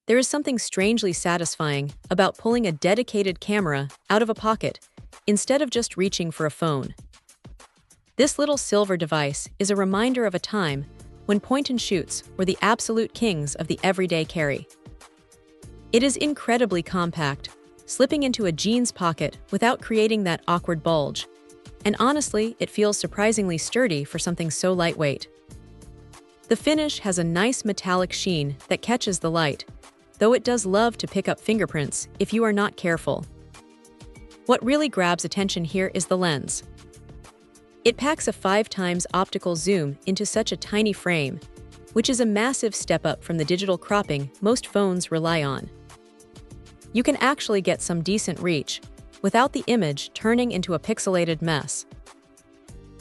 There is something strangely satisfying about pulling a dedicated camera out of a pocket instead of just reaching for a phone. This little silver device is a reminder of a time when point-and-shoots were the absolute kings of the everyday carry. It is incredibly compact, slipping into a jeans pocket without creating that awkward bulge, and honestly, it feels surprisingly sturdy for something so lightweight. The finish has a nice metallic sheen that catches the light, though it does love to pick up fingerprints if you are not careful. What really grabs attention here is the lens. It packs a 5x optical zoom into such a tiny frame, which is a massive step up from the digital cropping most phones rely on. You can actually get some decent reach without the image turning into a pixelated mess.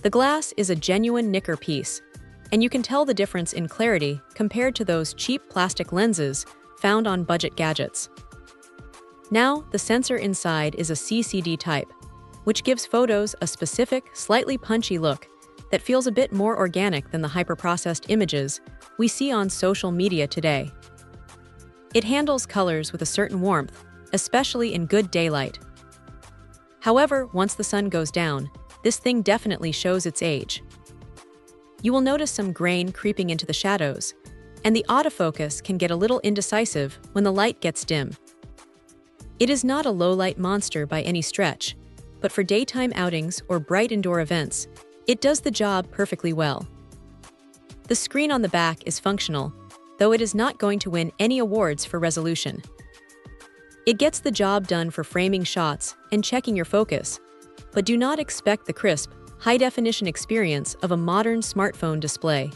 The glass is a genuine nicker piece, and you can tell the difference in clarity compared to those cheap plastic lenses found on budget gadgets. Now, the sensor inside is a CCD type, which gives photos a specific, slightly punchy look that feels a bit more organic than the hyper-processed images we see on social media today. It handles colors with a certain warmth, especially in good daylight. However, once the sun goes down, this thing definitely shows its age. You will notice some grain creeping into the shadows, and the autofocus can get a little indecisive when the light gets dim. It is not a low-light monster by any stretch, but for daytime outings or bright indoor events, it does the job perfectly well. The screen on the back is functional, though it is not going to win any awards for resolution. It gets the job done for framing shots and checking your focus, but do not expect the crisp, high-definition experience of a modern smartphone display.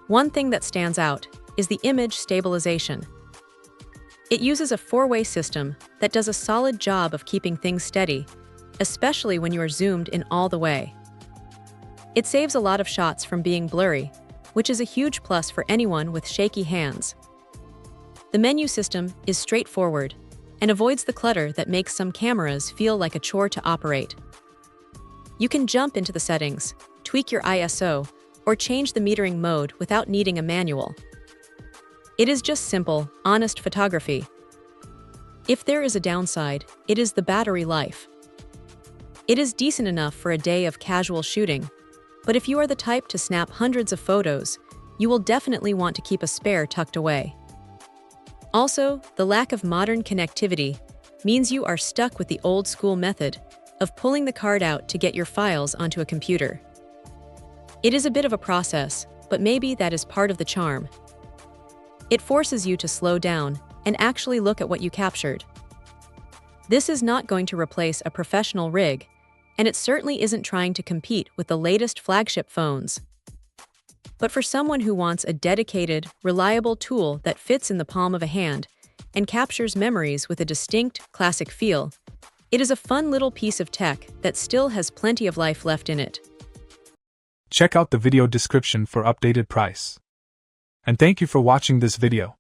One thing that stands out is the image stabilization. It uses a 4-way system that does a solid job of keeping things steady, especially when you are zoomed in all the way. It saves a lot of shots from being blurry, which is a huge plus for anyone with shaky hands. The menu system is straightforward and avoids the clutter that makes some cameras feel like a chore to operate. You can jump into the settings, tweak your ISO, or change the metering mode without needing a manual. It is just simple, honest photography. If there is a downside, it is the battery life. It is decent enough for a day of casual shooting, but if you are the type to snap hundreds of photos, you will definitely want to keep a spare tucked away. Also, the lack of modern connectivity means you are stuck with the old-school method of pulling the card out to get your files onto a computer. It is a bit of a process, but maybe that is part of the charm. It forces you to slow down and actually look at what you captured. This is not going to replace a professional rig, and it certainly isn't trying to compete with the latest flagship phones. But for someone who wants a dedicated, reliable tool that fits in the palm of a hand and captures memories with a distinct, classic feel, it is a fun little piece of tech that still has plenty of life left in it. Check out the video description for updated price. And thank you for watching this video.